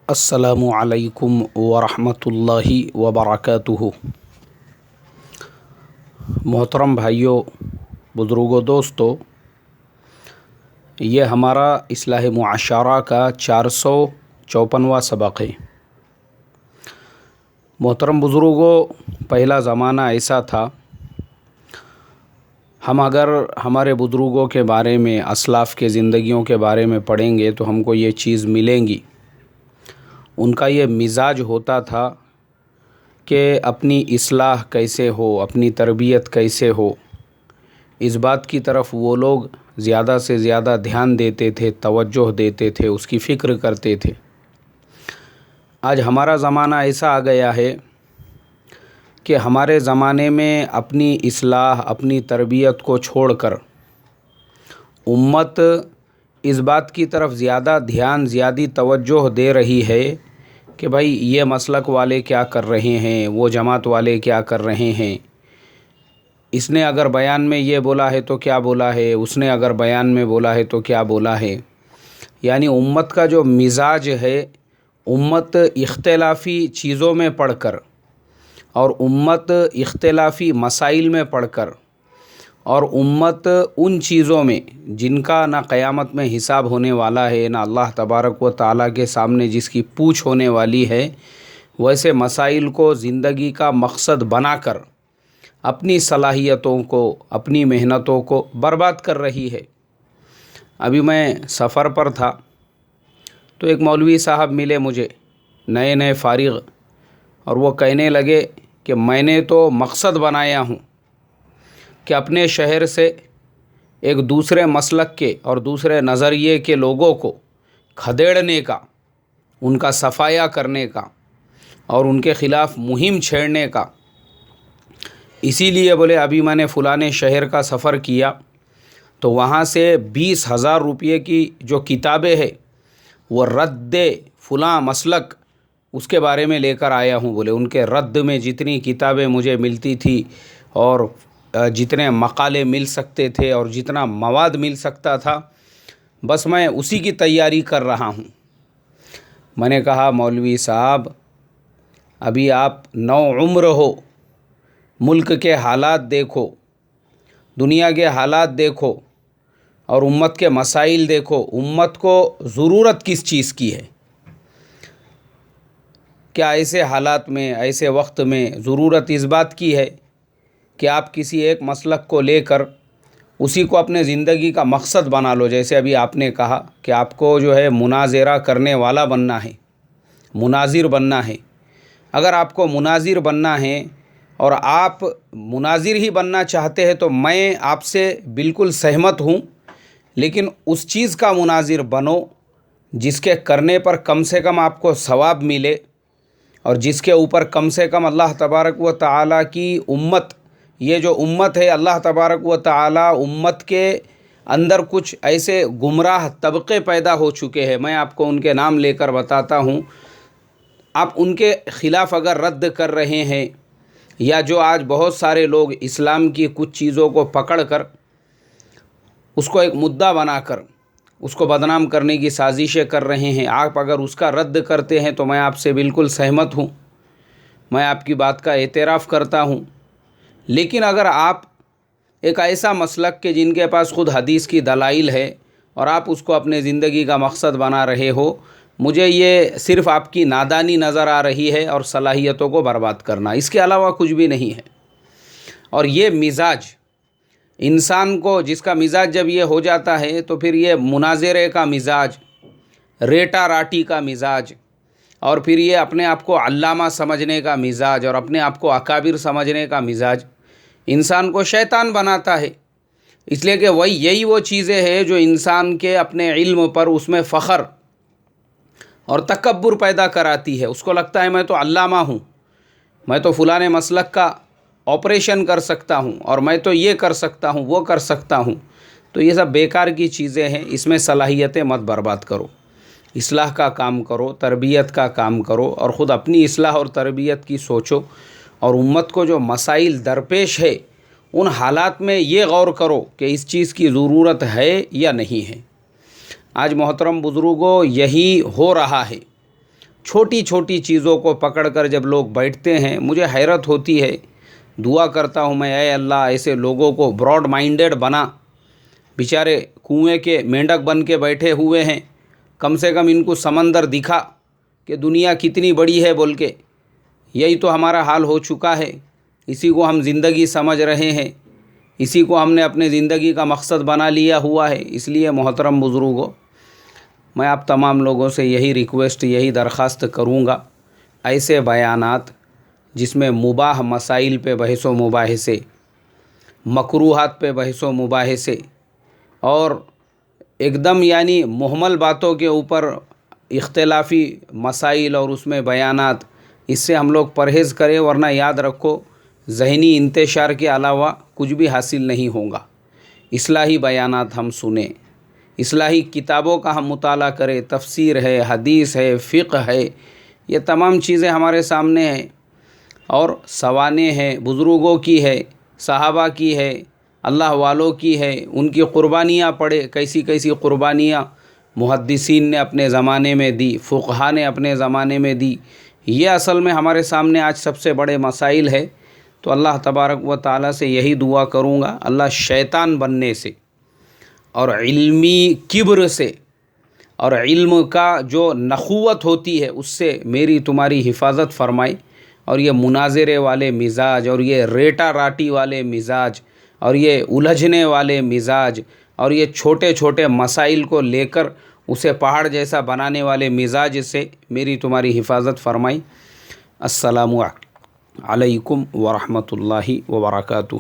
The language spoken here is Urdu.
السلام علیکم ورحمۃ اللہ وبرکاتہ۔ محترم بھائیوں، بزرگوں، دوستو، یہ ہمارا اصلاح معاشرہ کا 454واں سبق ہے۔ محترم بزرگوں، پہلا زمانہ ایسا تھا، ہم اگر ہمارے بزرگوں کے بارے میں، اسلاف کے زندگیوں کے بارے میں پڑھیں گے تو ہم کو یہ چیز ملیں گی۔ ان کا یہ مزاج ہوتا تھا کہ اپنی اصلاح کیسے ہو، اپنی تربیت کیسے ہو، اس بات کی طرف وہ لوگ زیادہ سے زیادہ دھیان دیتے تھے، توجہ دیتے تھے، اس کی فکر کرتے تھے۔ آج ہمارا زمانہ ایسا آ گیا ہے کہ ہمارے زمانے میں اپنی اصلاح، اپنی تربیت کو چھوڑ کر امت اس بات کی طرف زیادہ دھیان، زیادہ توجہ دے رہی ہے کہ بھائی یہ مسلک والے کیا کر رہے ہیں، وہ جماعت والے کیا کر رہے ہیں، اس نے اگر بیان میں یہ بولا ہے تو کیا بولا ہے، اس نے اگر بیان میں بولا ہے تو کیا بولا ہے۔ یعنی امت کا جو مزاج ہے، امت اختلافی چیزوں میں پڑھ کر اور امت اختلافی مسائل میں پڑھ کر اور امت ان چیزوں میں جن کا نہ قیامت میں حساب ہونے والا ہے، نہ اللہ تبارک و تعالیٰ کے سامنے جس کی پوچھ ہونے والی ہے، ویسے مسائل کو زندگی کا مقصد بنا کر اپنی صلاحیتوں کو، اپنی محنتوں کو برباد کر رہی ہے۔ ابھی میں سفر پر تھا تو ایک مولوی صاحب ملے مجھے، نئے فارغ، اور وہ کہنے لگے کہ میں نے تو مقصد بنایا ہوں کہ اپنے شہر سے ایک دوسرے مسلک کے اور دوسرے نظریے کے لوگوں کو کھدیڑنے کا، ان کا صفایا کرنے کا اور ان کے خلاف مہم چھیڑنے کا۔ اسی لیے بولے ابھی میں نے فلانے شہر کا سفر کیا تو وہاں سے 20,000 روپے کی جو کتابیں ہیں وہ رد فلاں مسلک اس کے بارے میں لے کر آیا ہوں۔ بولے ان کے رد میں جتنی کتابیں مجھے ملتی تھی اور جتنے مقالے مل سکتے تھے اور جتنا مواد مل سکتا تھا، بس میں اسی کی تیاری کر رہا ہوں۔ میں نے کہا مولوی صاحب، ابھی آپ نوعمر ہو، ملک کے حالات دیکھو، دنیا کے حالات دیکھو اور امت کے مسائل دیکھو۔ امت کو ضرورت کس چیز کی ہے؟ کیا ایسے حالات میں، ایسے وقت میں ضرورت اس بات کی ہے کہ آپ کسی ایک مسلک کو لے کر اسی کو اپنے زندگی کا مقصد بنا لو؟ جیسے ابھی آپ نے کہا کہ آپ کو جو ہے مناظرہ کرنے والا بننا ہے، مناظر بننا ہے۔ اگر آپ کو مناظر بننا ہے اور آپ مناظر ہی بننا چاہتے ہیں تو میں آپ سے بالکل سہمت ہوں، لیکن اس چیز کا مناظر بنو جس کے کرنے پر کم سے کم آپ کو ثواب ملے اور جس کے اوپر کم سے کم اللہ تبارک و تعالیٰ کی امت، یہ جو امت ہے، اللہ تبارک و تعالیٰ امت کے اندر کچھ ایسے گمراہ طبقے پیدا ہو چکے ہیں، میں آپ کو ان کے نام لے کر بتاتا ہوں۔ آپ ان کے خلاف اگر رد کر رہے ہیں، یا جو آج بہت سارے لوگ اسلام کی کچھ چیزوں کو پکڑ کر اس کو ایک مدعا بنا کر اس کو بدنام کرنے کی سازشیں کر رہے ہیں، آپ اگر اس کا رد کرتے ہیں تو میں آپ سے بالکل سہمت ہوں، میں آپ کی بات کا اعتراف کرتا ہوں۔ لیکن اگر آپ ایک ایسا مسلک کے جن کے پاس خود حدیث کی دلائل ہے اور آپ اس کو اپنے زندگی کا مقصد بنا رہے ہو، مجھے یہ صرف آپ کی نادانی نظر آ رہی ہے اور صلاحیتوں کو برباد کرنا، اس کے علاوہ کچھ بھی نہیں ہے۔ اور یہ مزاج انسان کو، جس کا مزاج جب یہ ہو جاتا ہے تو پھر یہ مناظرے کا مزاج، ریٹا راٹی کا مزاج، اور پھر یہ اپنے آپ کو علامہ سمجھنے کا مزاج اور اپنے آپ کو اکابر سمجھنے کا مزاج انسان کو شیطان بناتا ہے۔ اس لیے کہ یہی وہ چیزیں ہیں جو انسان کے اپنے علم پر اس میں فخر اور تکبر پیدا کراتی ہے۔ اس کو لگتا ہے میں تو علامہ ہوں، میں تو فلاں مسلک کا آپریشن کر سکتا ہوں اور میں تو یہ کر سکتا ہوں، وہ کر سکتا ہوں۔ تو یہ سب بیکار کی چیزیں ہیں، اس میں صلاحیتیں مت برباد کرو، اصلاح کا کام کرو، تربیت کا کام کرو اور خود اپنی اصلاح اور تربیت کی سوچو، اور امت کو جو مسائل درپیش ہے ان حالات میں یہ غور کرو کہ اس چیز کی ضرورت ہے یا نہیں ہے۔ آج محترم بزرگوں، یہی ہو رہا ہے۔ چھوٹی چھوٹی چیزوں کو پکڑ کر جب لوگ بیٹھتے ہیں مجھے حیرت ہوتی ہے. دعا کرتا ہوں میں، اے اللہ ایسے لوگوں کو براڈ مائنڈڈ بنا. بیچارے کنویں کے مینڈک بن کے بیٹھے ہوئے ہیں، کم سے کم ان کو سمندر دکھا کہ دنیا کتنی بڑی ہے بول کے. یہی تو ہمارا حال ہو چکا ہے. اسی کو ہم زندگی سمجھ رہے ہیں، اسی کو ہم نے اپنے زندگی کا مقصد بنا لیا ہوا ہے. اس لیے محترم بزرگوں، میں آپ تمام لوگوں سے یہی ریکویسٹ، یہی درخواست کروں گا، ایسے بیانات جس میں مباح مسائل پہ بحث و مباحثے، مکروہات پہ بحث و مباحثے، اور ایک دم یعنی مہمل باتوں کے اوپر اختلافی مسائل اور اس میں بیانات، اس سے ہم لوگ پرہیز کریں، ورنہ یاد رکھو ذہنی انتشار کے علاوہ کچھ بھی حاصل نہیں ہوگا. اصلاحی بیانات ہم سنیں، اصلاحی کتابوں کا ہم مطالعہ کریں، تفسیر ہے، حدیث ہے، فقہ ہے، یہ تمام چیزیں ہمارے سامنے ہیں. اور سوانح ہے، بزرگوں کی ہے، صحابہ کی ہے، اللہ والوں کی ہے، ان کی قربانیاں پڑھے، کیسی کیسی قربانیاں محدثین نے اپنے زمانے میں دی، فقہا نے اپنے زمانے میں دی. یہ اصل میں ہمارے سامنے آج سب سے بڑے مسائل ہے. تو اللہ تبارک و تعالیٰ سے یہی دعا کروں گا، اللہ شیطان بننے سے اور علمی کبر سے اور علم کا جو نخوت ہوتی ہے اس سے میری تمہاری حفاظت فرمائے. اور یہ مناظرے والے مزاج، اور یہ ریٹا راٹی والے مزاج، اور یہ الجھنے والے مزاج، اور یہ چھوٹے چھوٹے مسائل کو لے کر اسے پہاڑ جیسا بنانے والے مزاج سے میری تمہاری حفاظت فرمائی. السلام علیکم ورحمۃ اللہ وبرکاتہ.